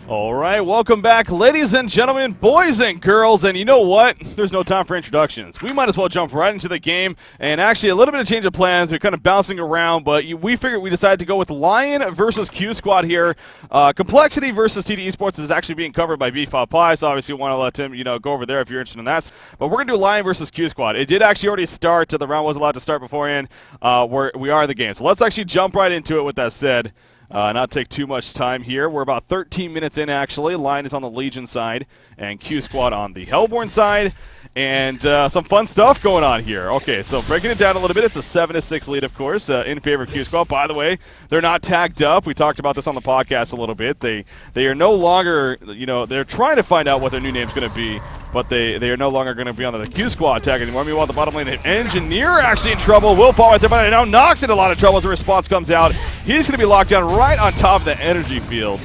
All right, welcome back, ladies and gentlemen, boys and girls, and you know what? There's no time for introductions. We might as well jump right into the game, and actually a little bit of change of plans. We're kind of bouncing around, but we figured we decided to go with Lion versus Q Squad here. Complexity versus TD Esports is actually being covered by B5 Pie, so obviously we want to let Tim, go over there if you're interested in that. But we're going to do Lion versus Q Squad. It did actually already start. The round was allowed to start beforehand. We are in the game, so let's actually jump right into it with that said. Not take too much time here. We're about 13 minutes in, actually. Lion is on the Legion side, and Q Squad on the Hellborn side. And some fun stuff going on here. Okay, so breaking it down a little bit, it's a 7-6 lead, of course, in favor of Q Squad. By the way, they're not tagged up. We talked about this on the podcast a little bit. They are no longer, they're trying to find out what their new name's going to be, but they are no longer going to be on the Q Squad tag anymore. Meanwhile, the bottom lane, Engineer actually in trouble. Will fall right there, but now Nox in a lot of trouble as the response comes out. He's going to be locked down right on top of the energy field,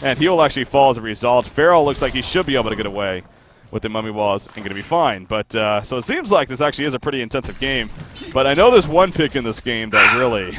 and he will actually fall as a result. Farrell looks like he should be able to get away with the mummy walls and going to be fine. But so it seems like this actually is a pretty intensive game. But I know there's one pick in this game that really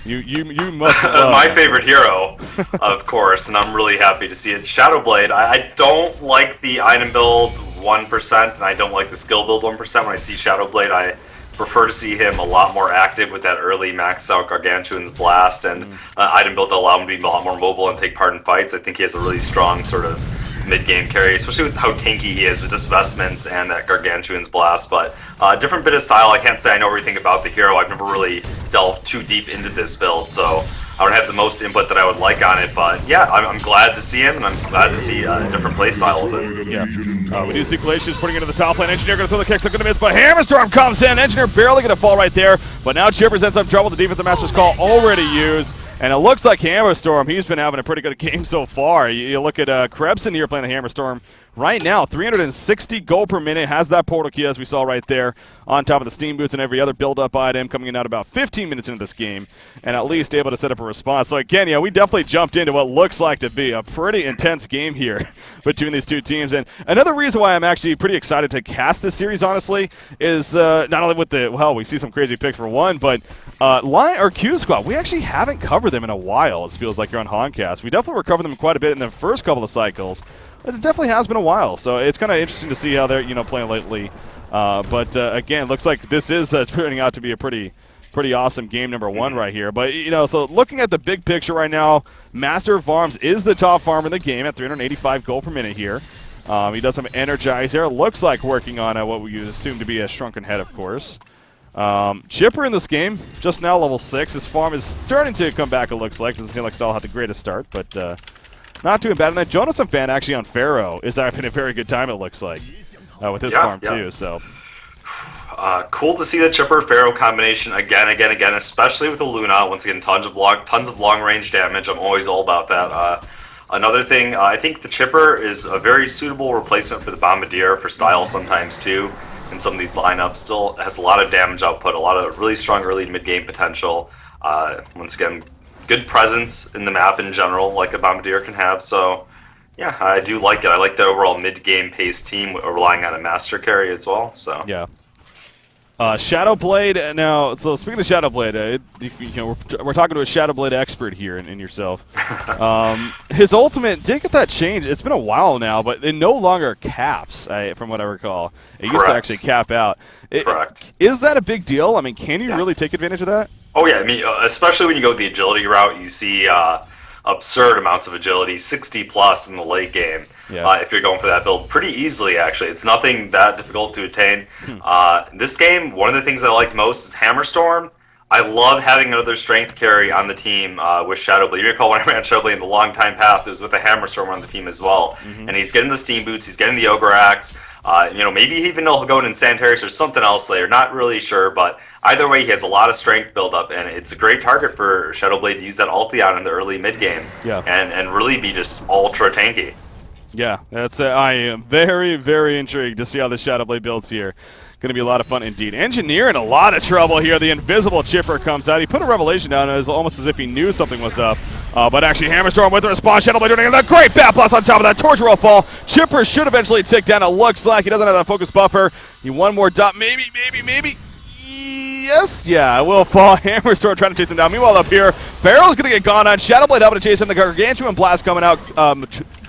you must love. My favorite hero, of course, and I'm really happy to see it. Shadowblade. I don't like the item build 1%, and I don't like the skill build 1%. When I see Shadowblade, I prefer to see him a lot more active with that early maxed out Gargantuan's Blast and item build that allow him to be a lot more mobile and take part in fights. I think he has a really strong sort of mid-game carry, especially with how tanky he is with Disvestments and that Gargantuan's Blast. But different bit of style. I can't say I know everything about the hero. I've never really delved too deep into this build, so I don't have the most input that I would like on it. But yeah, I'm glad to see him, and I'm glad to see a different playstyle with it. Yeah. We do see Glacius putting into the top lane. Engineer going to throw the kicks, they're going to miss, but Hammerstorm comes in. Engineer barely going to fall right there, but now Chipper's in some trouble. The defensive master's call already used. And it looks like Hammerstorm, he's been having a pretty good game so far. You look at Krebson here playing the Hammerstorm right now, 360 gold per minute, has that portal key as we saw right there on top of the steam boots and every other build-up item, coming in at about 15 minutes into this game and at least able to set up a response. So again, we definitely jumped into what looks like to be a pretty intense game here between these two teams. And another reason why I'm actually pretty excited to cast this series, honestly, is not only with we see some crazy picks for one, but Lion or Q Squad, we actually haven't covered them in a while. It feels like here on HoNcast. We definitely were covering them quite a bit in the first couple of cycles. It definitely has been a while, so it's kind of interesting to see how they're playing lately. But again, looks like this is turning out to be a pretty awesome game number one right here. But so looking at the big picture right now, Master of Farms is the top farmer in the game at 385 gold per minute here. He does some Energizer. Looks like working on what we assume to be a Shrunken Head, of course. Chipper in this game, just now level 6. His farm is starting to come back, it looks like. Doesn't seem like Stall had the greatest start, but not too bad. And that Jonathan fan actually on Pharaoh is having a very good time, it looks like, with his farm too. So cool to see the Chipper Pharaoh combination again, especially with the Luna. Once again, tons of long range damage. I'm always all about that. Another thing, I think the Chipper is a very suitable replacement for the Bombardier for style sometimes too. In some of these lineups, still has a lot of damage output, a lot of really strong early to mid game potential. Once again, good presence in the map in general, like a Bombardier can have. So yeah, I do like it. I like the overall mid game pace team relying on a master carry as well. So yeah. Shadowblade now. So speaking of Shadowblade, we're talking to a Shadowblade expert here in yourself. His ultimate did get that change. It's been a while now, but it no longer caps, from what I recall. It used to actually cap out. Correct. Is that a big deal? I mean, can you really take advantage of that? Oh yeah, I mean, especially when you go the agility route, you see absurd amounts of agility, 60 plus in the late game. Yeah. If you're going for that build pretty easily, actually. It's nothing that difficult to attain. This game, one of the things I like most is Hammerstorm. I love having another strength carry on the team with Shadowblade. You recall when I ran Shadowblade in the long time past, it was with a Hammerstorm on the team as well. And he's getting the Steam Boots, he's getting the Ogre Axe. Maybe even he'll go in Santaris or something else later. Not really sure, but either way, he has a lot of strength build-up, and it's a great target for Shadowblade to use that ulti on in the early mid-game and really be just ultra tanky. Yeah, I am very, very intrigued to see how the Shadowblade builds here. Going to be a lot of fun indeed. Engineer in a lot of trouble here. The invisible Chipper comes out. He put a Revelation down almost as if he knew something was up. But actually, Hammerstorm with the response. Shadowblade doing a great Bat Blast on top of that. Torture will fall. Chipper should eventually tick down. It looks like he doesn't have that focus buffer. He one more dot. Maybe. Yes, yeah, it will fall. Hammerstorm trying to chase him down. Meanwhile, up here, Farrell's going to get gone on. Shadowblade helping to chase him. The Gargantuan Blast coming out.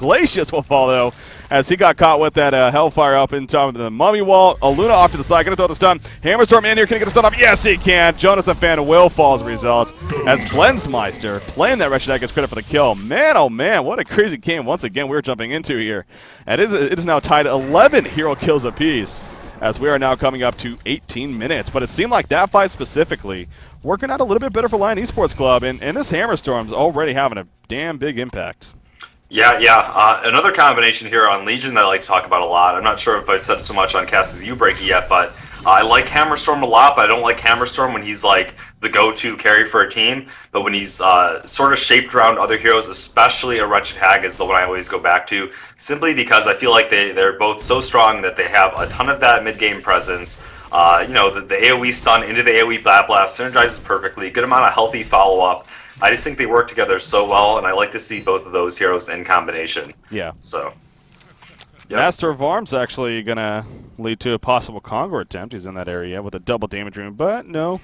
Glacius will fall, though, as he got caught with that Hellfire up in top of the Mummy Wall. Luna off to the side, going to throw the stun. Hammerstorm in here, can he get the stun off? Yes, he can. Jonas and Fan will fall as a result, as Blensmeister playing that Wretched Hag gets credit for the kill. Man, oh man, what a crazy game once again we're jumping into here. And it is now tied 11 hero kills apiece, as we are now coming up to 18 minutes. But it seemed like that fight specifically working out a little bit better for Lion Esports Club, and this Hammerstorm's already having a damn big impact. Yeah. Another combination here on Legion that I like to talk about a lot. I'm not sure if I've said it so much on Cast with You Breaky yet, but I like Hammerstorm a lot, but I don't like Hammerstorm when he's like the go-to carry for a team. But when he's sort of shaped around other heroes, especially a Wretched Hag is the one I always go back to, simply because I feel like they're both so strong that they have a ton of that mid-game presence. The AoE stun into the AoE blast synergizes perfectly, good amount of healthy follow-up. I just think they work together so well, and I like to see both of those heroes in combination. Yeah. So. Yep. Master of Arms actually going to lead to a possible Congo attempt. He's in that area with a double damage room, but no,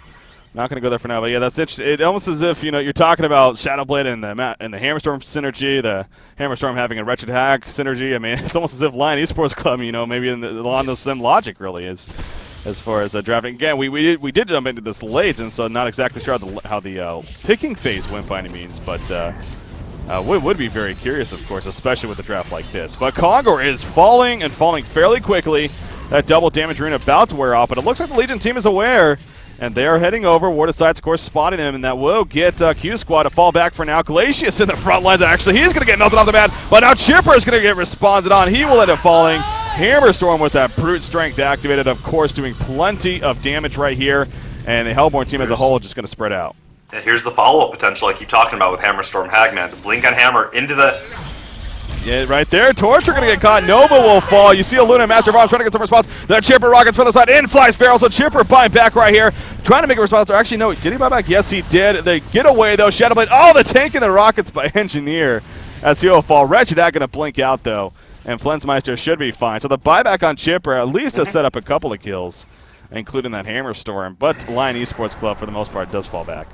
not going to go there for now. But yeah, that's interesting. It almost as if you're talking about Shadowblade and the Hammerstorm synergy, the Hammerstorm having a Wretched Hag synergy. I mean, it's almost as if Lion Esports Club, maybe along the same logic really is. As far as drafting, again, we did jump into this late, and so not exactly sure how the picking phase went by any means, but would be very curious, of course, especially with a draft like this. But Congo is falling and falling fairly quickly. That double damage rune about to wear off, but it looks like the Legion team is aware, and they are heading over. Warded Sights, of course, spotting them, and that will get QsQ to fall back for now. Glacius in the front lines, actually. He's going to get melted off the bat, but now Chipper is going to get responded on. He will end up falling. Hammerstorm with that brute strength activated, of course, doing plenty of damage right here, and the Hellborn team as a whole just going to spread out. And here's the follow-up potential I keep talking about with Hammerstorm Hagman. The blink on Hammer into the... Yeah, right there. Torture going to get caught. Nova will fall. You see a Luna Master of Arms trying to get some response. The Chipper rockets for the side. In flies Feral, so Chipper buying back right here. Trying to make a response. Actually, no, did he buy back? Yes, he did. They get away, though. Shadowblade. Oh, the tank and the rockets by Engineer as he will fall. Wretched Hag going to blink out, though. And Flensmeister should be fine. So the buyback on Chipper at least has set up a couple of kills, including that Hammerstorm. But Lion Esports Club, for the most part, does fall back.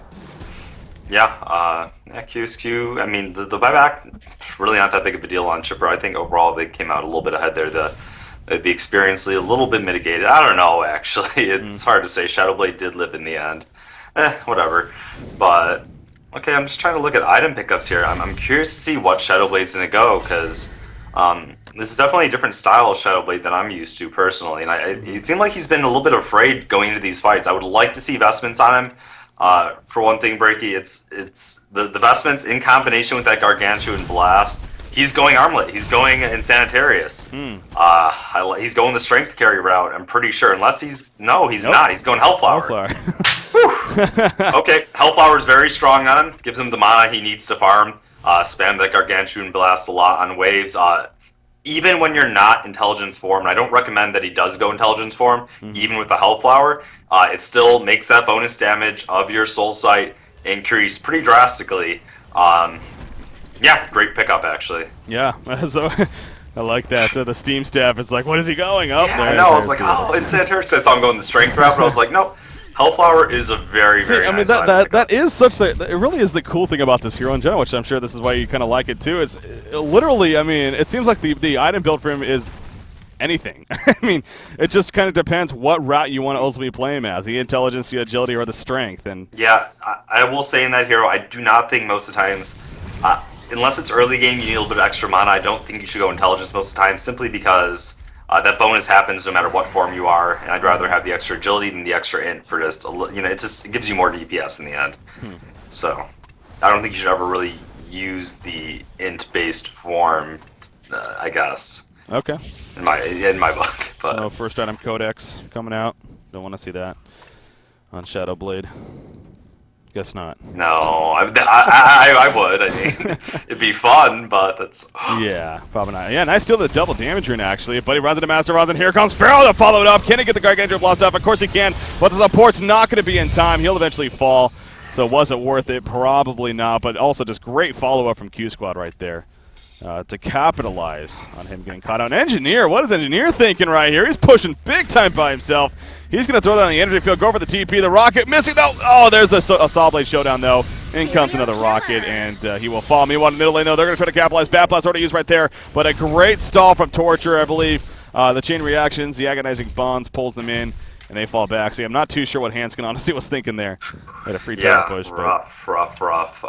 Yeah, QsQ, I mean, the buyback, really not that big of a deal on Chipper. I think overall they came out a little bit ahead there. The experience a little bit mitigated. I don't know, actually. It's hard to say. Shadowblade did live in the end. Whatever. But, okay, I'm just trying to look at item pickups here. I'm curious to see what Shadowblade's going to go, because... this is definitely a different style of Shadowblade than I'm used to personally, and it seemed like he's been a little bit afraid going into these fights. I would like to see vestments on him. For one thing, Breaky, it's the vestments in combination with that Gargantuan Blast. He's going Armlet. He's going Insanitarius. He's going the Strength Carry route, I'm pretty sure. Unless he's not. He's going Hellflower. Okay, Hellflower is very strong on him. Gives him the mana he needs to farm. Spam that Gargantuan Blast a lot on waves. Even when you're not Intelligence form, and I don't recommend that he does go Intelligence form, even with the Hellflower, it still makes that bonus damage of your Soul Sight increase pretty drastically. Yeah, great pickup, actually. Yeah, so I like that. The Steam staff is like, what is he going up there? I know, I was like, oh, Insanitarius. I saw him going the Strength route, but I was like, no. Hellflower is a very nice item. That is such it really is the cool thing about this hero in general, which I'm sure this is why you kind of like it too. Is literally, I mean, it seems like the item build for him is anything. I mean, it just kind of depends what route you want to ultimately play him as, the intelligence, the agility, or the strength. And yeah, I will say in that hero, I do not think most of the times, unless it's early game, you need a little bit of extra mana. I don't think you should go intelligence most of the time, simply because that bonus happens no matter what form you are, and I'd rather have the extra agility than the extra int for just it gives you more DPS in the end. So I don't think you should ever really use the int-based form, I guess. Okay. In my book, but so first item Codex coming out. Don't want to see that on Shadowblade. Guess not. No, I would. I mean, it'd be fun, but that's... Yeah, probably not. Yeah, nice steal the double damage rune, actually. But he runs into Master Rosin. Here comes Feral to follow it up. Can he get the Gargantuan Blast off? Of course he can, but the support's not going to be in time. He'll eventually fall, so was it worth it? Probably not, but also just great follow-up from QsQ right there to capitalize on him getting caught out. Engineer, what is Engineer thinking right here? He's pushing big time by himself. He's going to throw that on the energy field, go for the TP. The rocket missing, though. Oh, there's a Saw Blade showdown, though. In comes another rocket, and he will fall. Meanwhile, in the middle lane, though, they're going to try to capitalize. Bat Blast already used right there, but a great stall from Torture, I believe. The chain reactions, the agonizing bonds pulls them in, and they fall back. See, I'm not too sure what Hanskin honestly was thinking there. Had a free tower push. Rough.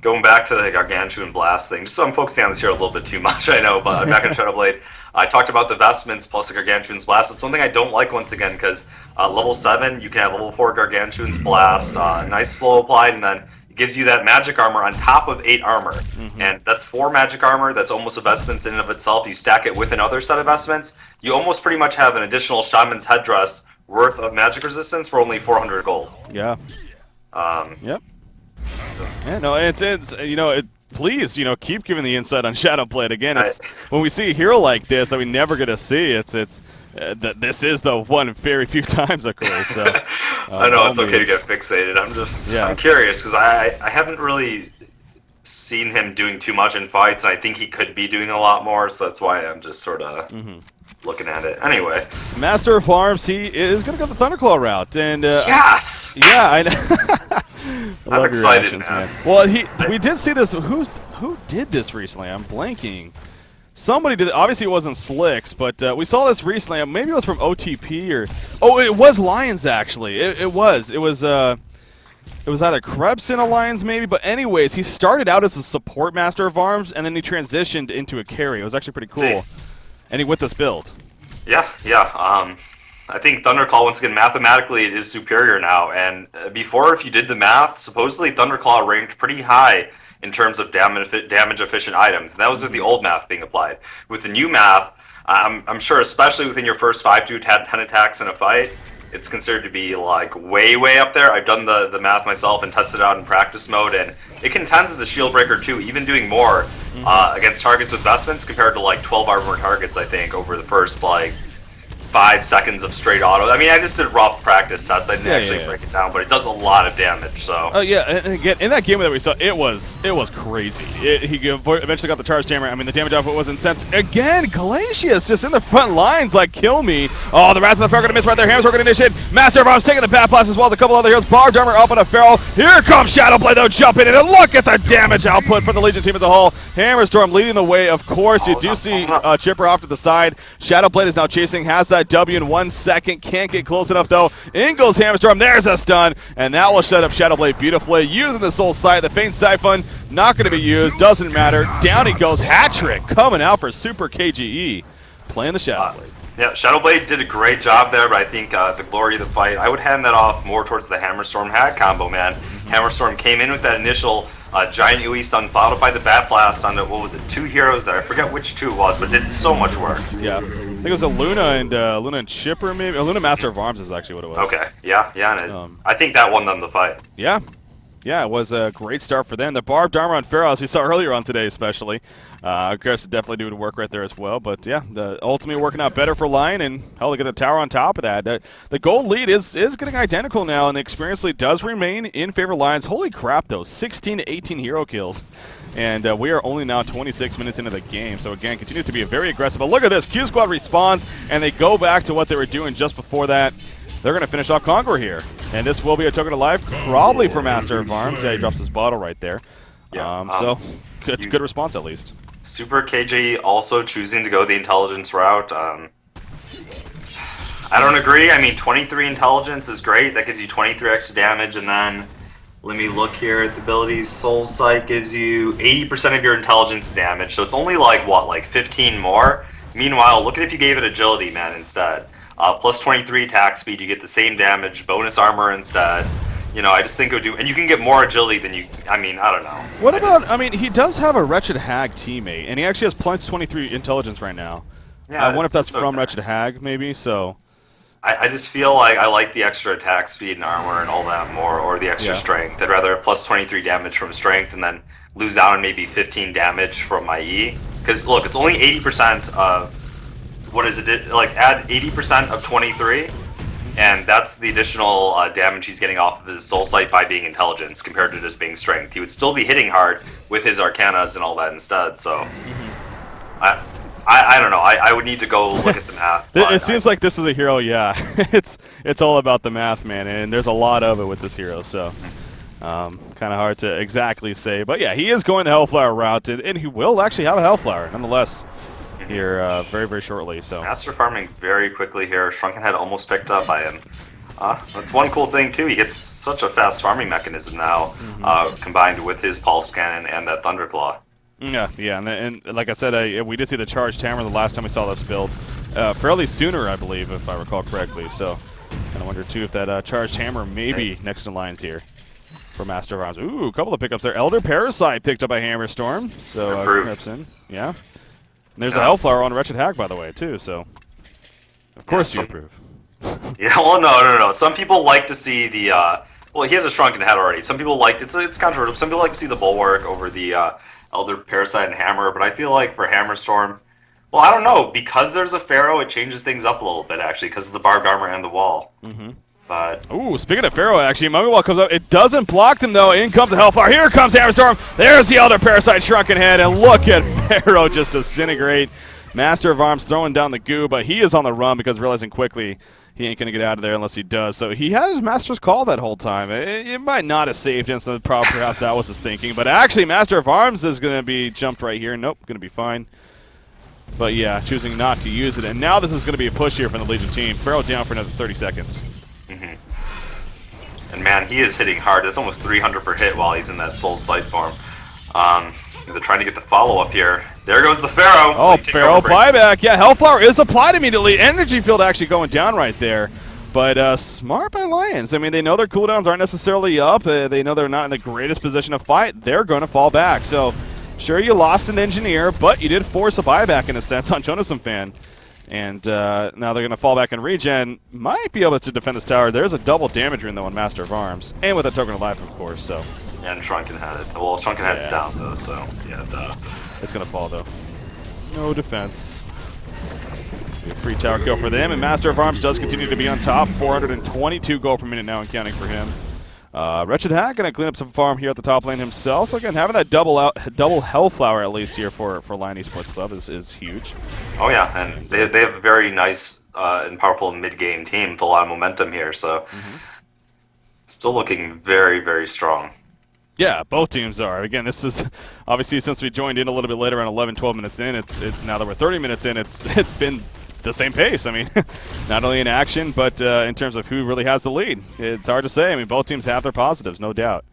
Going back to the Gargantuan Blast thing, just so I'm focusing on this here a little bit too much, I know, but I'm back in Shadowblade. I talked about the vestments plus the Gargantuan's Blast. It's one thing I don't like once again, because level 7, you can have level 4 Gargantuan's Blast, nice slow applied, and then it gives you that magic armor on top of 8 armor. And that's 4 magic armor, that's almost a vestments in and of itself. You stack it with another set of vestments, you almost pretty much have an additional Shaman's Headdress worth of magic resistance for only 400 gold. Yeah. Yep. Yeah, no, it's you know, please, you know, keep giving the insight on Shadowblade. Again, it's when we see a hero like this that we never get to see, that this is the one very few times occurs. So I know it's okay to get fixated. I'm curious because I haven't really seen him doing too much in fights, and I think he could be doing a lot more. So that's why I'm just sort of looking at it. Anyway, Master of Arms, he is going to go the Thunderclaw route, and yes, yeah, I know. I'm excited, man. Well, we did see this. Who did this recently? I'm blanking. Somebody did. Obviously, it wasn't Slicks, but we saw this recently. Maybe it was from OTP or it was Lions actually. It was either Krebs in a Lions maybe. But anyways, he started out as a support Master of Arms, and then he transitioned into a carry. It was actually pretty cool. And he with this build. Yeah. I think Thunderclaw, once again, mathematically, it is superior now. And before, if you did the math, supposedly Thunderclaw ranked pretty high in terms of damage-efficient items. And that was with the old math being applied. With the new math, I'm sure, especially within your first 5 to 10 attacks in a fight, it's considered to be like way up there. I've done the math myself and tested it out in practice mode, and it contends with the Shield Breaker too, even doing more against targets with vestments compared to like 12 armor targets, I think, over the first like 5 seconds of straight auto. I mean, I just did rough practice tests. I didn't actually break it down, but it does a lot of damage. So. Oh yeah, and again, in that game that we saw, it was crazy. He eventually got the charge jammer. I mean, the damage output was intense. Again, Glacius just in the front lines, like kill me. Oh, the Wrath of the Pharaoh gonna miss right there. Hammer's gonna initiate. Master of Arms taking the Bat Blast as well as a couple other heroes. Barbed Armor up on a Pharaoh. Here comes Shadowblade though, jumping in, and look at the damage output for the Legion team as a whole. Hammerstorm leading the way, of course. You do see Chipper off to the side. Shadowblade is now chasing, has that W in 1 second. Can't get close enough though. In goes Hammerstorm. There's a stun, and that will set up Shadowblade beautifully. Using the Soul Sight, the Feint Siphon not going to be used. Doesn't matter. Down he goes. Hat trick coming out for Super KGE. Playing the Shadowblade. Yeah, Shadowblade did a great job there, but I think the glory of the fight, I would hand that off more towards the Hammerstorm hat combo, man. Hammerstorm came in with that initial giant UE stun, followed by the Bat Blast on the, what was it, 2 heroes there. I forget which 2 it was, but did so much work. Yeah, I think it was a Luna and Chipper, maybe. Luna Master of Arms is actually what it was. Okay, yeah, and I think that won them the fight. Yeah, it was a great start for them. The Barbed Armor on Pharaoh, as we saw earlier on today especially. Of course, definitely doing work right there as well. But yeah, the ultimately working out better for Lion, and hell, look at the tower on top of that. The gold lead is getting identical now, and the experience lead does remain in favor of Lions. Holy crap, though, 16 to 18 hero kills. And we are only now 26 minutes into the game. So again, continues to be a very aggressive. But look at this, Q Squad respawns, and they go back to what they were doing just before that. They're going to finish off Conqueror here. And this will be a token of life, probably for Master of Arms. Yeah, he drops his bottle right there. Yeah, so good response at least. Super KJ also choosing to go the intelligence route. I don't agree. I mean, 23 intelligence is great. That gives you 23 extra damage, and then let me look here at the abilities. Soul Sight gives you 80% of your intelligence damage, so it's only like, what, like 15 more? Meanwhile, look at if you gave it agility, man, instead. Plus 23 attack speed, you get the same damage, bonus armor instead. You know, I just think it would do, and you can get more agility than you, I mean, I don't know. What about, I mean, he does have a Wretched Hag teammate, and he actually has plus 23 intelligence right now. Yeah, I wonder if that's from Wretched Hag, maybe, so. I just feel like I like the extra attack speed and armor and all that more, or the extra strength. I'd rather have plus 23 damage from strength and then lose out on maybe 15 damage from my E. Because, look, it's only 80% of, what is it, like, add 80% of 23, and that's the additional damage he's getting off of his Soul Sight by being intelligence compared to just being strength. He would still be hitting hard with his Arcanas and all that instead, so I don't know. I would need to go look at the math. It seems like this is a hero, yeah. It's all about the math, man, and there's a lot of it with this hero, so. Kind of hard to exactly say. But yeah, he is going the Hellflower route, and he will actually have a Hellflower nonetheless here very, very shortly. So Master farming very quickly here. Shrunken Head almost picked up by him. That's one cool thing too. He gets such a fast farming mechanism now, combined with his Pulse Cannon and that Thunderclaw. Yeah, and like I said, we did see the Charged Hammer the last time we saw this build, fairly sooner, I believe, if I recall correctly. So kind of wonder too if that Charged Hammer may be next in lines here for Master of Arms. Ooh, a couple of pickups there. Elder Parasite picked up by Hammerstorm, so creeps in. Yeah, and there's a Hellflower on Wretched Hag, by the way, too. So of course you approve. Yeah, well, no. Some people like to see the. Well, he has a Shrunken Head already. Some people like it's controversial. Some people like to see the Bulwark over the Elder Parasite and Hammer, but I feel like for Hammerstorm, well, I don't know, because there's a Pharaoh, it changes things up a little bit actually, because of the barbed armor and the wall. But ooh, speaking of Pharaoh, actually, Mummy Wall comes up. It doesn't block them though. In comes the Hellfire. Here comes Hammerstorm. There's the Elder Parasite Shrunken Head, and look at Pharaoh just disintegrate. Master of Arms throwing down the goo, but he is on the run because realizing quickly he ain't going to get out of there unless he does. So he had his Master's Call that whole time. It might not have saved him, so perhaps that was his thinking. But actually, Master of Arms is going to be jumped right here. Nope, going to be fine. But yeah, choosing not to use it. And now this is going to be a push here from the Legion team. Pharaoh down for another 30 seconds. And man, he is hitting hard. It's almost 300 per hit while he's in that Soul Sight form. They're trying to get the follow-up here. There goes the Pharaoh. Oh, Pharaoh buyback. Yeah, Hellflower is applied immediately. Energy field actually going down right there. But smart by Lions. I mean, they know their cooldowns aren't necessarily up. They know they're not in the greatest position to fight. They're going to fall back. So, sure, you lost an engineer, but you did force a buyback in a sense on Jonathan Fan. And now they're going to fall back and regen. Might be able to defend this tower. There's a double damage rune, though, on Master of Arms. And with a Token of Life, of course, so. And Shrunken Head. Well, Shrunken Head's down, though, so, yeah, duh. It's going to fall, though. No defense. A free tower kill for them, and Master of Arms does continue to be on top. 422 gold per minute now and counting for him. Wretched Hag going to clean up some farm here at the top lane himself. So again, having that double Hellflower at least here for Lion Esports Club is huge. Oh yeah, and they have a very nice and powerful mid-game team with a lot of momentum here. So still looking very, very strong. Yeah, both teams are. Again, this is obviously since we joined in a little bit later, around 11, 12 minutes in. It's now that we're 30 minutes in, it's been the same pace. I mean, not only in action, but in terms of who really has the lead. It's hard to say. I mean, both teams have their positives, no doubt,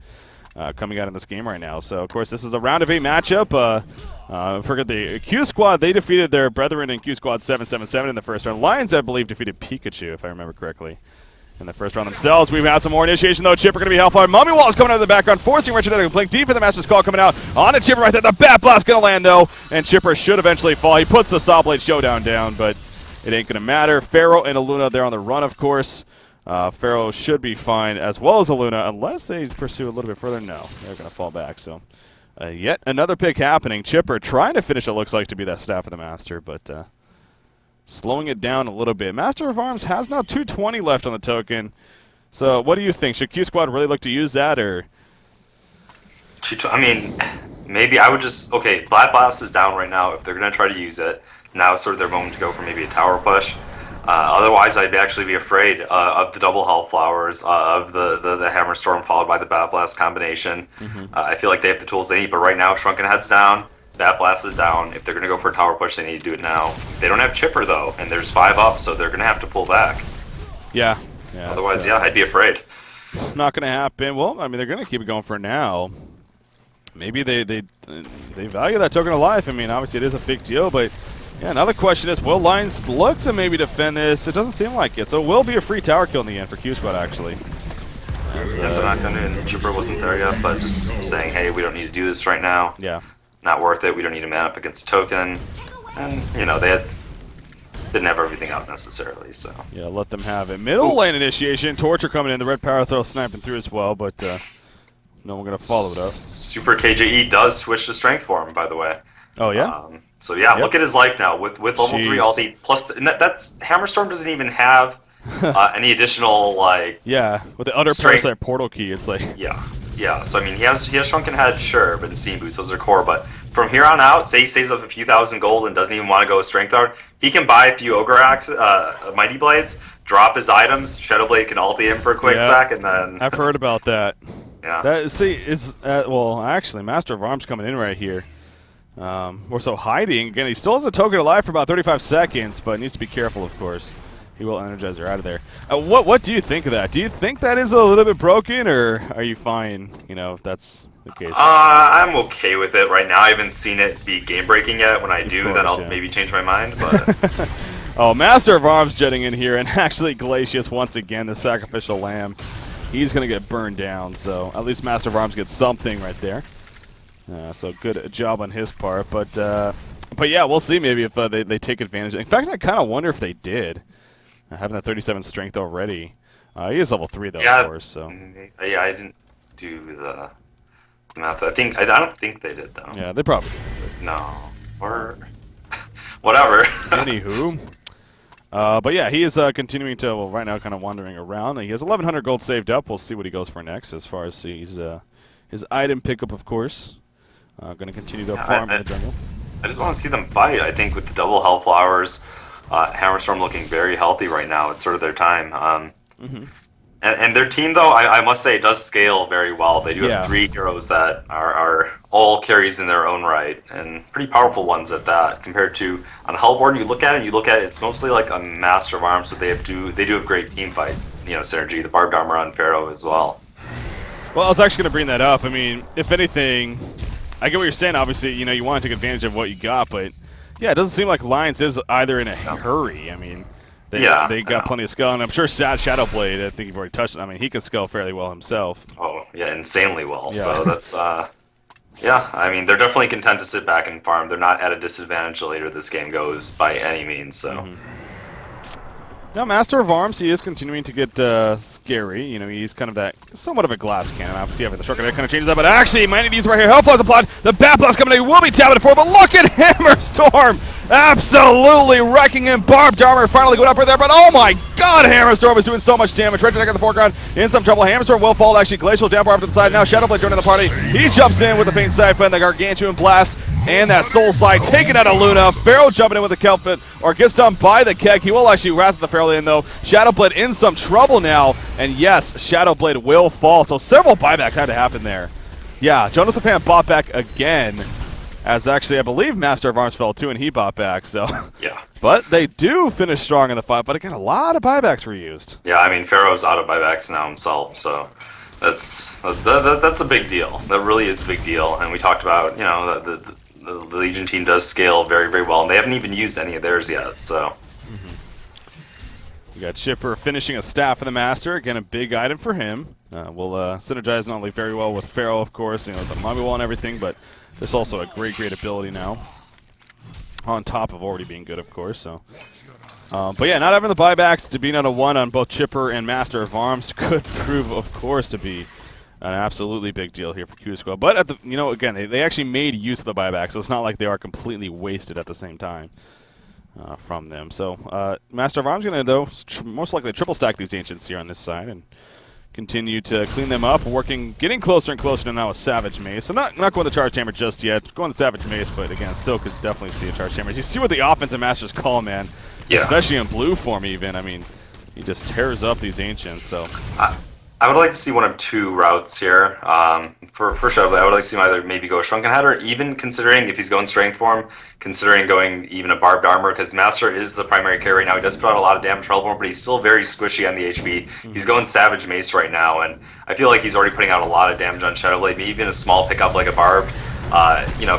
coming out in this game right now. So, of course, this is a round of 8 matchup. Forget the Q Squad. They defeated their brethren in Q Squad 777 in the first round. Lions, I believe, defeated Pikachu, if I remember correctly, in the first round themselves. We've had some more initiation, though. Chipper going to be Hellfire. Mummy Wall is coming out of the background, forcing Richard to blink deep in the Master's Call coming out on a Chipper right there. The Bat Blast going to land, though, and Chipper should eventually fall. He puts the Saw Blade Showdown down, but it ain't going to matter. Pharaoh and Aluna, they're on the run, of course. Pharaoh should be fine, as well as Aluna, unless they pursue a little bit further. No, they're going to fall back. So yet another pick happening. Chipper trying to finish, it looks like, to be that Staff of the Master, but slowing it down a little bit. Master of Arms has now 220 left on the token. So what do you think? Should Q Squad really look to use that, or? I mean, maybe I would just... Okay, Black Blast is down right now. If they're going to try to use it, now is sort of their moment to go for maybe a tower push. Otherwise, I'd actually be afraid of the double Hellflowers, of the Hammer Storm followed by the Bat Blast combination. I feel like they have the tools they need, but right now, Shrunken Head's down, Bat Blast is down. If they're going to go for a tower push, they need to do it now. They don't have Chipper, though, and there's 5 up, so they're going to have to pull back. Yeah. Otherwise, yeah, I'd be afraid. Not going to happen. Well, I mean, they're going to keep it going for now. Maybe they value that Token of Life. I mean, obviously it is a big deal, but yeah, another question is, will Lions look to maybe defend this? It doesn't seem like it, so it will be a free tower kill in the end for Q Squad, actually. Yeah, they're not going to, and Chipper wasn't there yet, but just saying, hey, we don't need to do this right now. Yeah. Not worth it. We don't need to man up against a token. And, you know, didn't have everything out necessarily, so. Yeah, let them have it. Middle lane initiation. Torture coming in. The red power throw sniping through as well, but no one going to follow it up. Super KJE does switch to strength form, by the way. Oh, yeah? So, yeah, look at his life now with level 3 ulti. Plus, that's Hammerstorm doesn't even have any additional, like... Yeah, with the Utter Parasite portal key, it's like... Yeah, so I mean, he has Shrunken Head, sure, but in Steam Boost, those are core, but from here on out, say he saves up a few thousand gold and doesn't even want to go Strength Art, he can buy a few Ogre Axe, Mighty Blades, drop his items, Shadow Blade can ulti him for a quick sec, and then... I've heard about that. Yeah. See, it's well, actually, Master of Arms coming in right here. We're so hiding. Again, he still has a token alive for about 35 seconds, but needs to be careful, of course. He will energize her out of there. What do you think of that? Do you think that is a little bit broken, or are you fine, you know, if that's the case? I'm okay with it right now. I haven't seen it be game-breaking yet. When I do, then I'll maybe change my mind. But oh, Master of Arms jetting in here, and actually Glacius once again, the sacrificial lamb. He's going to get burned down, so at least Master of Arms gets something right there. So good job on his part, but yeah, we'll see maybe if they take advantage. In fact, I kind of wonder if they did. Having that 37 strength already. He is level 3 though, yeah, of course. So yeah, I didn't do the math. I don't think they did though. yeah, they probably did. No, or whatever. Anywho. But yeah, he is continuing to, well, right now kind of wandering around. He has 1,100 gold saved up. We'll see what he goes for next as far as his item pickup, of course. Going to continue to farm in the jungle. I just want to see them fight. I think with the double Hellflowers, Hammerstorm looking very healthy right now. It's sort of their time. And their team, though, I must say, it does scale very well. They do have 3 heroes that are all carries in their own right, and pretty powerful ones at that. Compared to on Hellborn, you look at it, it's mostly like a Master of Arms, but they do have great team fight, synergy. The Barbed Armor on Pharaoh as well. Well, I was actually going to bring that up. I mean, if anything, I get what you're saying. Obviously, you want to take advantage of what you got, but yeah, it doesn't seem like Lions is either in a hurry. I mean, they got plenty of skill, and I'm sure Shadowblade, I think you've already touched it. I mean, he can scale fairly well himself. Oh, yeah, insanely well. Yeah. So that's, yeah, I mean, they're definitely content to sit back and farm. They're not at a disadvantage the later this game goes by any means, so. Now, Master of Arms, he is continuing to get scary. He's kind of that somewhat of a glass cannon. Obviously, having the shotgun kind of changes that, but actually, might need these right here. Hellflow's applied. The Bat Blast coming in. He will be tapping it forward, but look at Hammerstorm! Absolutely wrecking him. Barbed Armor finally going up right there, but oh my god, Hammerstorm is doing so much damage. Red Jack in the foreground, in some trouble. Hammerstorm will fall, actually. Glacial downpour off to the side. Now Shadowblade joining the party. He jumps in with the Faint Siphon, the Gargantuan Blast, and that Soul Slide taken out of Luna. Pharaoh jumping in with the Kelpit, or gets done by the Keg. He will actually wrath the Pharaoh in, though. Shadowblade in some trouble now, and yes, Shadowblade will fall. So several buybacks had to happen there. Yeah, Jonas the Pan bought back again. As actually, I believe Master of Arms fell too, and he bought back, so. Yeah. But they do finish strong in the fight, but again, a lot of buybacks were used. Yeah, I mean, Pharaoh's out of buybacks now himself, so that's a big deal. That really is a big deal, and we talked about, the Legion team does scale very, very well, and they haven't even used any of theirs yet, so. We got Chipper finishing a staff of the Master, again, a big item for him. Will synergize not only very well with Pharaoh, of course, the Mummy Wall and everything, but this also a great ability now, on top of already being good, of course. So, but yeah, not having the buybacks to being on a 1 on both Chipper and Master of Arms could prove, of course, to be an absolutely big deal here for QsQ. But at the, again, they actually made use of the buyback, so it's not like they are completely wasted at the same time from them. So, Master of Arms going to though most likely triple stack these ancients here on this side and continue to clean them up, getting closer and closer to now a Savage Mace. So not going to Charge Hammer just yet. Going to Savage Mace, but again, still could definitely see a Charge Hammer. You see what the offensive Masters call, man. Yeah. Especially in blue form, even. I mean, he just tears up these ancients. So. I would like to see one of 2 routes here. For Shadowblade, I would like to see him either maybe go Shrunken Head, or even considering, if he's going Strength form, considering going even a Barbed Armor, because Master is the primary carry right now. He does put out a lot of damage for Hellborn, but he's still very squishy on the HP. He's going Savage Mace right now, and I feel like he's already putting out a lot of damage on Shadowblade. Maybe even a small pickup like a Barbed,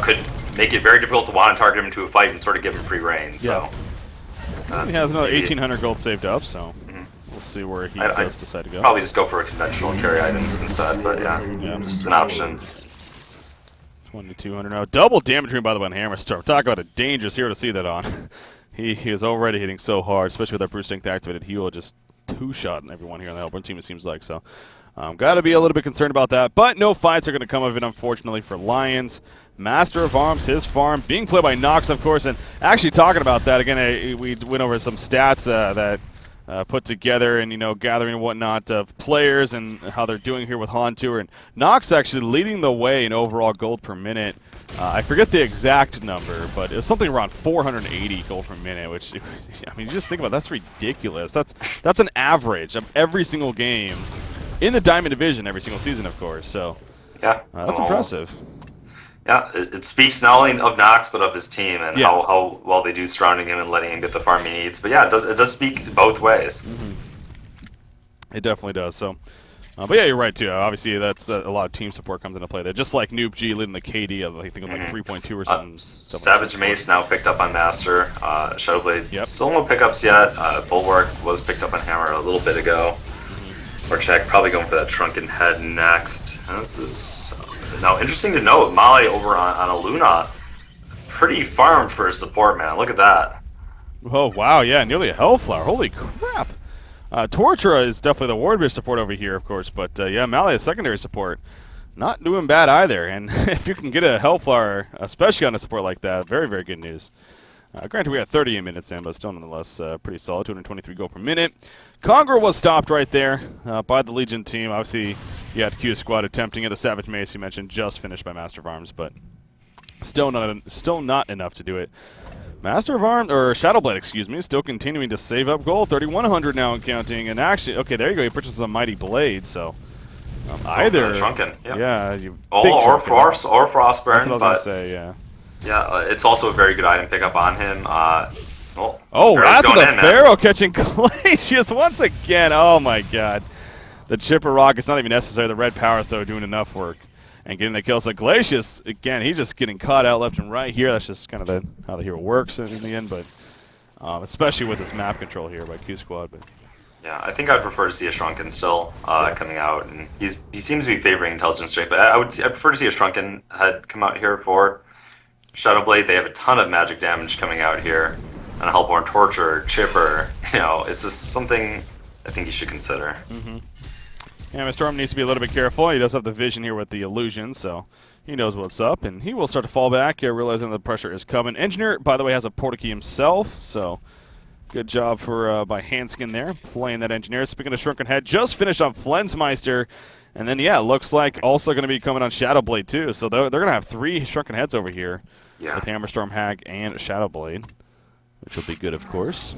could make it very difficult to want to target him to a fight and sort of give him free reign. So. He has another 1,800 gold saved up, so. We'll see where he does decide to go. Probably just go for a conventional carry items instead, but yeah, just an option. 2,200 now. Double damage room, by the way, on Hammerstorm. Talk about a dangerous hero to see that on. he is already hitting so hard, especially with that Brute Strength activated. He will just two-shot everyone here on the Hellborn team, it seems like. So, got to be a little bit concerned about that. But no fights are going to come of it, unfortunately, for Lions. Master of Arms, his farm, being played by Nox, of course. And actually talking about that, again, we went over some stats that put together and, gathering and whatnot of players and how they're doing here with HoN Tour. And Nox actually leading the way in overall gold per minute. I forget the exact number, but it was something around 480 gold per minute, which, I mean, you just think about it, that's ridiculous. That's an average of every single game in the Diamond Division every single season, of course. So Yeah, that's impressive. Yeah, it speaks not only of Nox but of his team and how well they do surrounding him and letting him get the farm he needs. But yeah, it does speak both ways. It definitely does. So, but yeah, you're right too. Obviously, that's a lot of team support comes into play there. Just like Noob G leading the KD of I think like 3.2 or something. Savage Mace now picked up on Master. Shadowblade still no pickups yet. Bulwark was picked up on Hammer a little bit ago. Or check, probably going for that Shrunken Head next. And this is now interesting to note. Male over on a Luna, pretty farmed for his support, man. Look at that. Oh wow, yeah, nearly a Hellflower. Holy crap! Tortura is definitely the Wardbridge support over here, of course, but yeah, Male is secondary support. Not doing bad either, and if you can get a Hellflower, especially on a support like that, very, very good news. Granted, we got 38 minutes in, but still nonetheless pretty solid, 223 gold per minute. Conqueror was stopped right there by the Legion team. Obviously, you had QsQ attempting it. The Savage Mace you mentioned just finished by Master of Arms, but still not enough to do it. Master of Arms, or Shadowblade, excuse me, still continuing to save up gold. 3,100 now and counting. And actually, okay, there you go. He purchases a Mighty Blade, so either Shrunken, yeah, or Frostburn, but I say, yeah. Yeah, it's also a very good item pickup on him. Wrath of the Pharaoh catching Glacius once again. Oh my god. The Chipper Rocket's not even necessary. The red power throw doing enough work. And getting the kills. So Glacius, again, he's just getting caught out left and right here. That's just kind of how the hero works in the end, but especially with this map control here by QsQ. But yeah, I think I'd prefer to see a Shrunken still coming out, and he seems to be favoring Intelligence Strength, but I prefer to see a Shrunken head come out here for Shadowblade. They have a ton of magic damage coming out here, and a Hellborn Torture, Chipper. It's just something I think you should consider. Yeah, Mr. Storm needs to be a little bit careful. He does have the vision here with the illusion, so he knows what's up, and he will start to fall back here, realizing the pressure is coming. Engineer, by the way, has a portkey himself, so good job for by Hanskin there, playing that Engineer. Speaking of Shrunken Head, just finished on Flensmeister, and then, yeah, looks like also going to be coming on Shadowblade, too, so they're going to have 3 Shrunken Heads over here with Hammerstorm, Hag, and Shadowblade, which will be good, of course.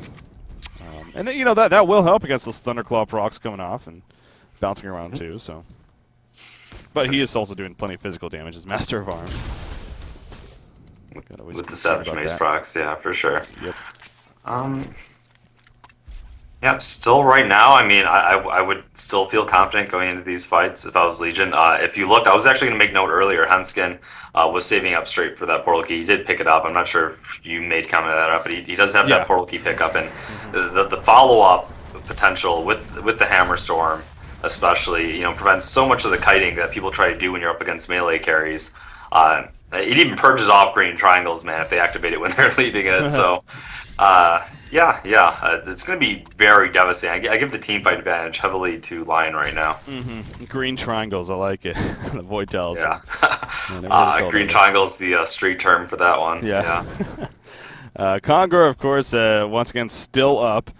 And then, that will help against those Thunderclaw procs coming off, and bouncing around too, so. But he is also doing plenty of physical damage as Master of Arms. With the Savage Mace procs, yeah, for sure. Yep. Yeah, still right now, I mean, I would still feel confident going into these fights if I was Legion. If you looked, I was actually going to make note earlier, Henskin was saving up straight for that portal key. He did pick it up. I'm not sure if you made comment of that up, but he does have that portal key pickup. And the follow-up potential with the Hammer Storm, especially, prevents so much of the kiting that people try to do when you're up against melee carries. It even purges off green triangles, man, if they activate it when they're leaving it. So, it's going to be very devastating. I give the team fight advantage heavily to Lion right now. Green triangles, I like it. The Void Tells. Yeah. Green triangles, the street term for that one. Yeah. Conqueror, of course, once again, still up.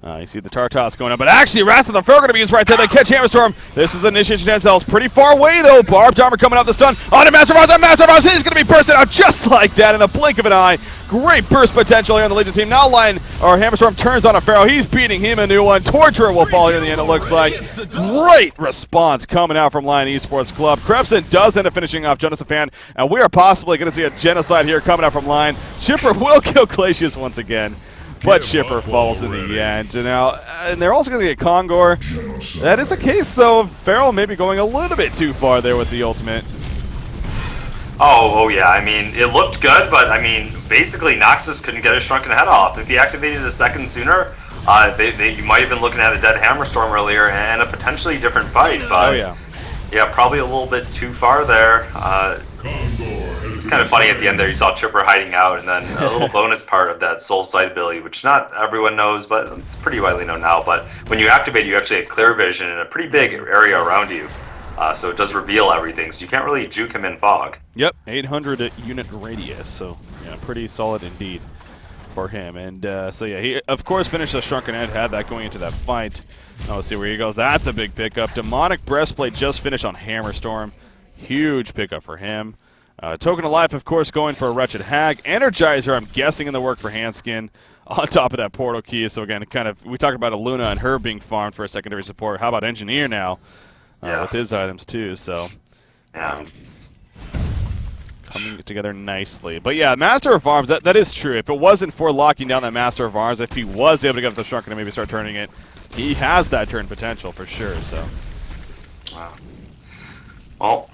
You see the Tartos going up, but actually Wrath of the Pharaoh going to be used right there. They catch Hammerstorm. This is Initiation 10 cells. Pretty far away, though. Barbed Armor coming up the stun. On to Master of Arms. And Master of Arms. He's going to be bursted out just like that in a blink of an eye. Great burst potential here on the Legion team. Now Hammerstorm turns on a Pharaoh. He's beating him a new one. Torturer will fall here in the end, it looks like. Great response coming out from Lion Esports Club. Krebson does end up finishing off Jonas Fan, and we are possibly going to see a genocide here coming out from Lion. Chipper will kill Glacius once again. But Chipper falls in the end. And they're also going to get Kongor. That is a case, though, of Feral maybe going a little bit too far there with the ultimate. Oh yeah. I mean, it looked good, but I mean, basically Noxus couldn't get his Shrunken Head off. If he activated a second sooner, you might have been looking at a dead Hammerstorm earlier and a potentially different fight. But yeah, probably a little bit too far there. It's kind of funny at the end there, you saw Chipper hiding out, and then a little bonus part of that Soul Sight ability, which not everyone knows, but it's pretty widely known now. But when you activate, you actually get clear vision in a pretty big area around you. So it does reveal everything, so you can't really juke him in fog. Yep, 800 unit radius, so yeah, pretty solid indeed for him. And so yeah, he of course finished the Shrunken Head, had that going into that fight. Now let's see where he goes. That's a big pickup. Demonic Breastplate just finished on Hammerstorm. Huge pickup for him. Token of Life, of course, going for a Wretched Hag. Energizer, I'm guessing, in the work for Hanskin. on top of that portal key. So again, we talked about Aluna and her being farmed for a secondary support. How about Engineer now with his items too? So yeah, coming together nicely. But yeah, Master of Arms, that is true. If it wasn't for locking down that Master of Arms, if he was able to get up the Shrunken and maybe start turning it, he has that turn potential for sure. So, wow. Well,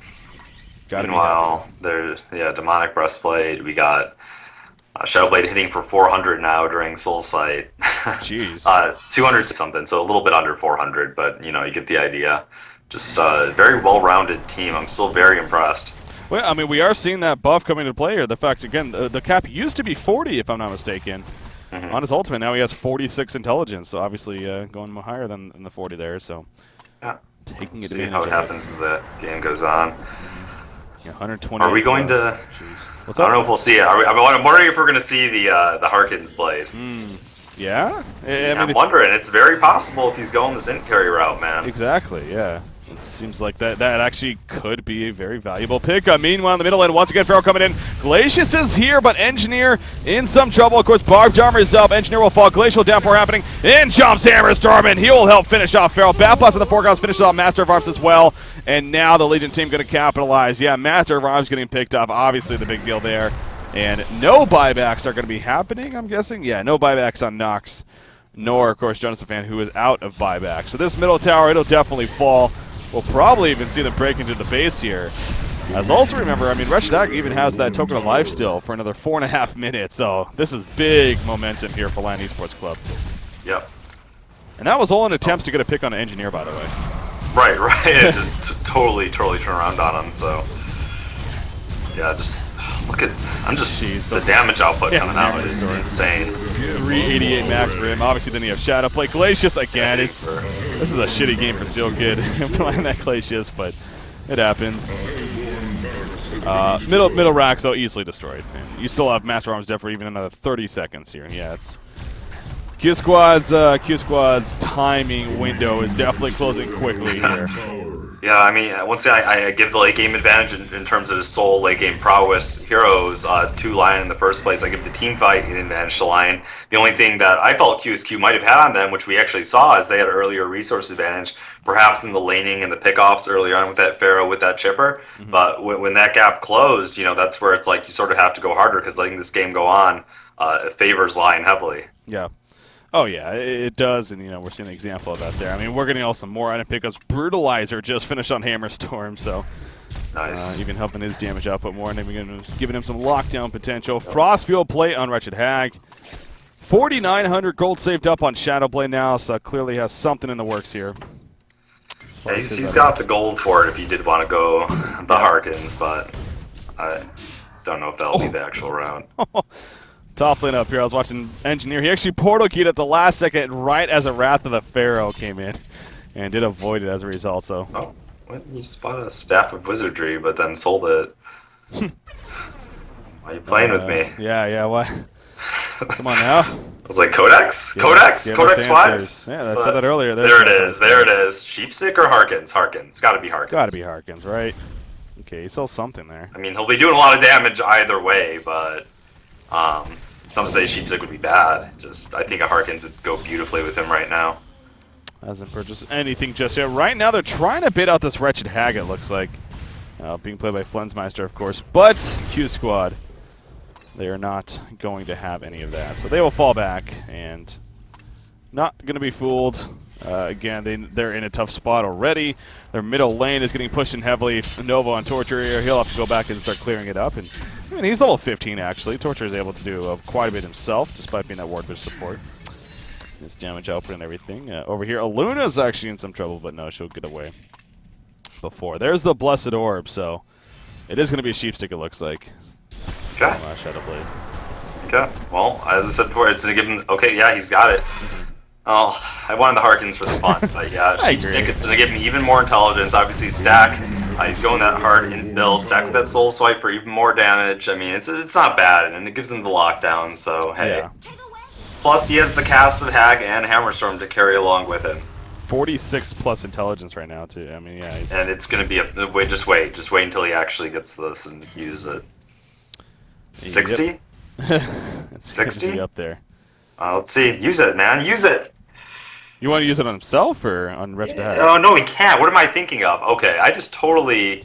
meanwhile, there's Demonic Breastplate. We got Shadowblade hitting for 400 now during Soul Sight. Jeez. 200 something, so a little bit under 400, but you get the idea. Just a very well-rounded team. I'm still very impressed. Well, I mean, we are seeing that buff coming into play here. The fact, again, the cap used to be 40, if I'm not mistaken. On his ultimate, now he has 46 intelligence, so obviously going higher than the 40 there. So, yeah, taking it. See how it happens as the game goes on. Yeah, 120. Are we going to? What's I don't know if we'll see it. I'm wondering if we're going to see the Harkins blade. Yeah, I'm wondering. It's very possible if he's going this int carry route, man. Exactly. Yeah. It seems like that actually could be a very valuable pick. Meanwhile, in the middle lane, once again, Pharaoh coming in. Glacius is here, but Engineer in some trouble. Of course, Barbed Armor is up. Engineer will fall. Glacial downpour happening. In jumps Hammerstorm, and he will help finish off Pharaoh. Bat Blast in the foreground finishes off Master of Arms as well. And now the Legion team going to capitalize. Yeah, Master of Arms getting picked up. Obviously, the big deal there. And no buybacks are going to be happening, I'm guessing. Yeah, no buybacks on Nox, nor, of course, Jonas the Fan, who is out of buyback. So this middle tower, it'll definitely fall. We'll probably even see them break into the base here. As also remember, I mean, Wretched Hag even has that token of life still for another 4.5 minutes. So this is big momentum here for Lion Esports Club. Yep. And that was all in attempts to get a pick on an Engineer, by the way. Right. It just totally turn around on him. So yeah, just look at the damage output coming out is insane. 388 max for him. Obviously, then you have Shadowplay. Glacius again. This is a shitty game for Seal Kid playing that Glacius, but it happens. Middle rack, so easily destroyed. And you still have Master Arms Death for even another 30 seconds here. And yeah, it's QsQ's timing window is definitely closing quickly here. Yeah, I mean, once again, I give the late game advantage in terms of his sole late game prowess heroes to Lion in the first place. I give the team fight an advantage to Lion. The only thing that I felt QsQ might have had on them, which we actually saw, is they had earlier resource advantage, perhaps in the laning and the pickoffs earlier on with that Pharaoh, with that Chipper. But when that gap closed, that's where it's like you sort of have to go harder because letting this game go on favors Lion heavily. Yeah. Oh, yeah, it does, and, we're seeing an example of that there. I mean, we're getting also more item pickups. Brutalizer just finished on Hammerstorm, so nice. Even helping his damage output more, and then giving him some lockdown potential. Frostfield plate on Wretched Hag. 4,900 gold saved up on Shadowblade now, so clearly has something in the works here. Yeah, he's got the gold for it if he did want to go the Harkins, but I don't know if that'll be the actual round. Top lane up here. I was watching Engineer. He actually portal keyed at the last second right as a Wrath of the Pharaoh came in and did avoid it as a result. So. Oh, what? You spotted a Staff of Wizardry but then sold it. Why are you playing with me? Yeah, what? Come on now. I was like, Codex? Codex 5? Yeah, I said that earlier. There it is. Sheepstick or Harkins? Harkins. It's got to be Harkins. Got to be Harkins, right? Okay, he sells something there. I mean, he'll be doing a lot of damage either way, but some say Sheepstick would be bad. I think a Harkins would go beautifully with him right now. Hasn't purchased anything just yet. Right now, they're trying to bid out this Wretched Hag, it looks like. Being played by Flensmeister, of course. But QsQ, they are not going to have any of that. So they will fall back and not going to be fooled. Again, they're in a tough spot already. Their middle lane is getting pushed in heavily. Nova on Torture here. He'll have to go back and start clearing it up. And I mean, he's level 15, actually. Torture is able to do quite a bit himself, despite being that Wardbridge support. His damage output and everything. Over here, Aluna's actually in some trouble, but no, she'll get away before. There's the Blessed Orb, so it is going to be a Sheepstick, it looks like. Okay. Shadowblade. Okay. Well, as I said before, it's going to give him... Okay, yeah, he's got it. Oh, I wanted the Harkins for the fun, but yeah, Sheepstick, it's going to give him even more intelligence. Obviously, stack. He's going that hard in build. Stack with that Soul Swipe for even more damage. I mean, it's not bad, and it gives him the lockdown, so hey. Yeah. Plus, he has the cast of Hag and Hammerstorm to carry along with him. 46 plus intelligence right now, too. I mean, yeah. And it's going to be just wait until he actually gets this and uses it. 60? Yep. 60? Up there. Let's see. Use it, man. Use it. You want to use it on himself or on Wretched Hag? Oh, no, he can't. What am I thinking of? Okay, I just totally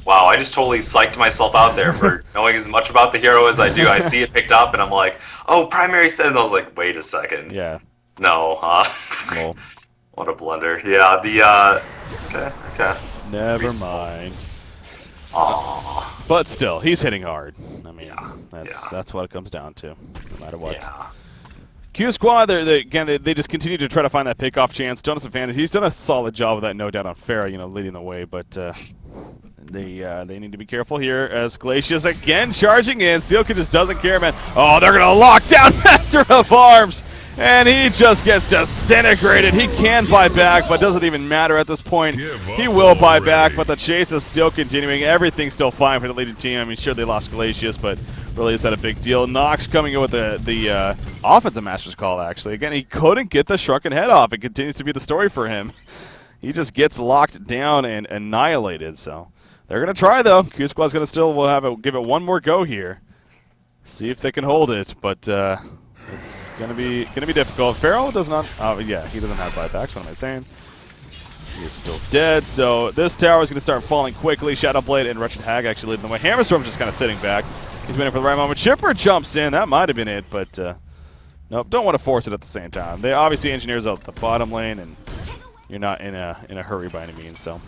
psyched myself out there for knowing as much about the hero as I do. I see it picked up, and I'm like, oh, primary set. And I was like, wait a second. Yeah. No, Well, what a blunder. Yeah, the, okay. never mind. Aww. But still, he's hitting hard. I mean, Yeah. that's what it comes down to, no matter what. Yeah. QsQ, they just continue to try to find that pickoff chance. Jonas and Fantasy, he's done a solid job with that, no doubt, on Farah, leading the way, but they need to be careful here as Glacius again charging in. Steelkid just doesn't care, man. Oh, they're going to lock down Master of Arms, and he just gets disintegrated. He can buy back, but doesn't even matter at this point. He will buy back, but the chase is still continuing. Everything's still fine for the leading team. I mean, sure, they lost Glacius, but really is that a big deal. Nox coming in with the offensive master's call, actually. Again, he couldn't get the shrunken head off. It continues to be the story for him. He just gets locked down and annihilated, so they're going to try, though. QsQ's going to still give it one more go here. See if they can hold it, but it's going to be difficult. Pharaoh does not, he doesn't have buybacks, what am I saying? He is still dead, so this tower is going to start falling quickly. Shadowblade and Wretched Hag actually leading the way. Hammerstorm just kind of sitting back. He's waiting for the right moment. Chipper jumps in. That might have been it, but nope, don't want to force it at the same time. They obviously engineers out the bottom lane, and you're not in a hurry by any means, so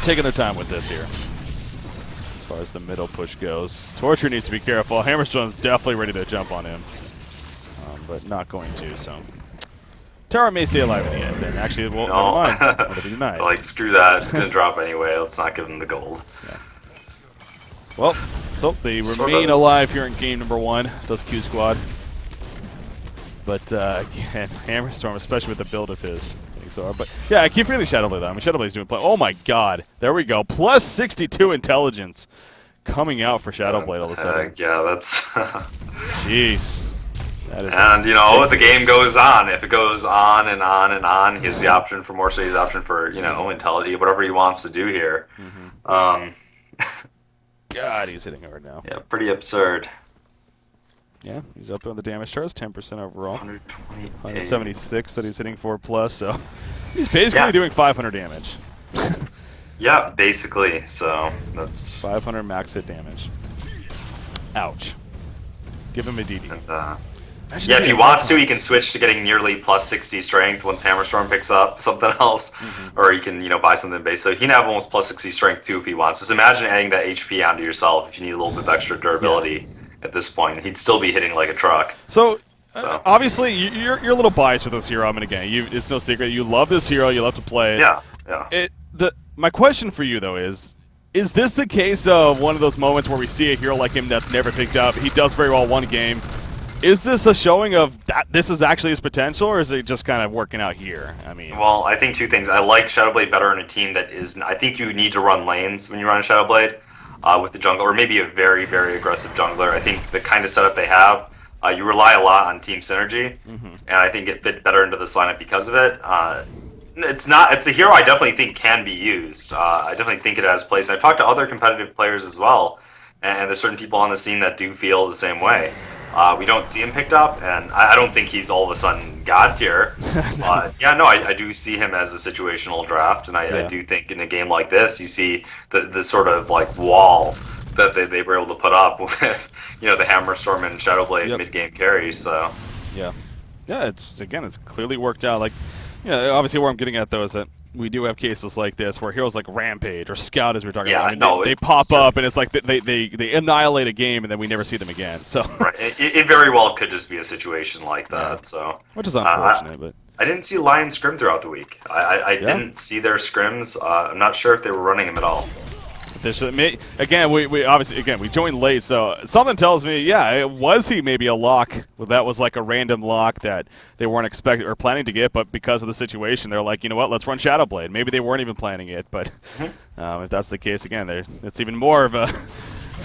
taking their time with this here. As far as the middle push goes, Torture needs to be careful. Hammerstorm's definitely ready to jump on him, but not going to, so Tower may stay alive in the end, and actually, well, never mind. Whatever you might. Like, screw that. It's going to drop anyway. Let's not give him the gold. Yeah. Well, so they remain alive here in game number 1, does QsQ. But again, Hammerstorm, especially with the build of his. But yeah, I keep forgetting Shadowblade though. I mean, Shadowblade's doing play. Oh my god. There we go. Plus 62 intelligence coming out for Shadowblade all of a sudden. Yeah, that's... Jeez. And, the game goes on. If it goes on and on and on, he has the option for more, so he has the option for, intelligence, whatever he wants to do here. God, he's hitting hard now. Yeah, pretty absurd. Yeah, he's up on the damage charge, 10% overall. 120. 176 that he's hitting for plus, so he's basically doing 500 damage. Yeah, basically, so that's... 500 max hit damage. Ouch. Give him a DD. And, if he wants to, he can switch to getting nearly plus 60 strength once Hammerstorm picks up something else, or he can, buy something base. So he can have almost plus 60 strength too if he wants. Just imagine adding that HP onto yourself if you need a little bit of extra durability at this point. He'd still be hitting like a truck. So obviously, you're a little biased with this hero. I mean, again, it's no secret. You love this hero. You love to play it. Yeah. My question for you, though, is this a case of one of those moments where we see a hero like him that's never picked up? He does very well one game. Is this a showing of that this is actually his potential, or is it just kind of working out here? I mean, well, I think two things. I like Shadowblade better in a team that is. I think you need to run lanes when you run a Shadowblade with the jungler, or maybe a very, very aggressive jungler. I think the kind of setup they have, you rely a lot on team synergy, and I think it fit better into this lineup because of it. It's a hero I definitely think can be used. I definitely think it has place. And I've talked to other competitive players as well, and there's certain people on the scene that do feel the same way. We don't see him picked up, and I don't think he's all of a sudden God tier. I do see him as a situational draft, and I do think in a game like this, you see the sort of like wall that they were able to put up with, the Hammerstorm and Shadowblade mid-game carries. So yeah, it's clearly worked out. Like, obviously where I'm getting at though is that we do have cases like this where heroes like Rampage or Scout, as we were talking about, I mean, they pop up and it's like they annihilate a game and then we never see them again. So right, it very well could just be a situation like that. Yeah. So which is unfortunate, but I didn't see Lion scrim throughout the week. I didn't see their scrims. I'm not sure if they were running them at all. Again, we obviously we joined late, so something tells me, was he maybe a lock? Well, that was like a random lock that they weren't expecting or planning to get, but because of the situation, they're like, you know what, let's run Shadowblade. Maybe they weren't even planning it, but if that's the case, again, it's even more of a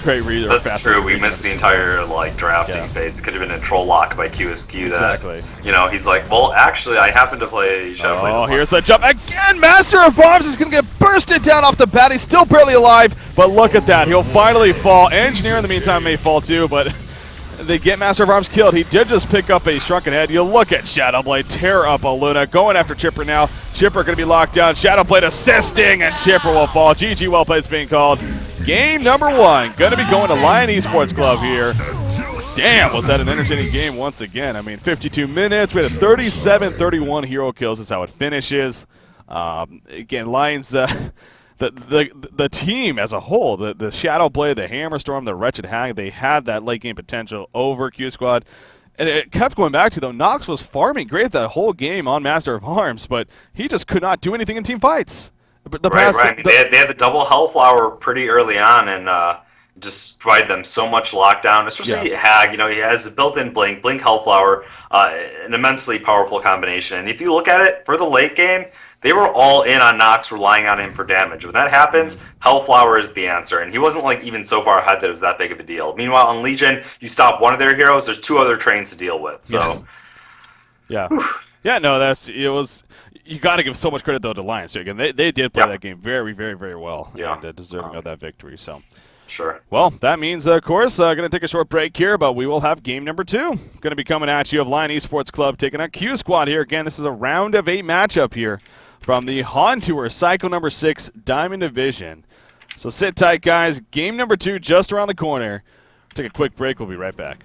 great reason. That's true. We missed the entire drafting phase. It could have been a troll lock by QsQ. Exactly. That he's like, well, actually, I happen to play Shadowblade. Oh, here's the jump again. Master of Arms is going to get bursted down off the bat. He's still barely alive, but look at that. He'll finally fall. Engineer in the meantime may fall too, but they get Master of Arms killed. He did just pick up a Shrunken Head. You look at Shadowblade tear up a Luna. Going after Chipper now. Chipper going to be locked down. Shadowblade assisting, and Chipper will fall. GG, well played is being called. Game number 1. Going to be going to Lion Esports Club here. Damn, was that an entertaining game once again. I mean, 52 minutes. We had a 37-31 hero kills. That's how it finishes. Again, Lions... The team as a whole, the Shadowblade, the Hammerstorm, the Wretched Hag, they had that late game potential over Q Squad. And it kept going back to, though, Nox was farming great that whole game on Master of Arms, but he just could not do anything in team fights. Right. I mean, they had the double Hellflower pretty early on and just provide them so much lockdown, especially Hag. You know, he has a built-in Blink Hellflower, an immensely powerful combination. And if you look at it, for the late game, they were all in on Nox, relying on him for damage. When that happens, Hellflower is the answer. And he wasn't like even so far ahead that it was that big of a deal. Meanwhile, on Legion, you stop one of their heroes, there's 2 other trains to deal with. So, yeah, no, you got to give so much credit though to Lions. So again, they did play that game very, very, very well, and deserving of that victory. So. Sure. Well, that means, of course, going to take a short break here, but we will have game number 2. Going to be coming at you of Lion Esports Club taking on Q Squad here. Again, this is a round of 8 matchup here from the HoN Tour, cycle number 6, Diamond Division. So sit tight, guys. Game number 2 just around the corner. Take a quick break. We'll be right back.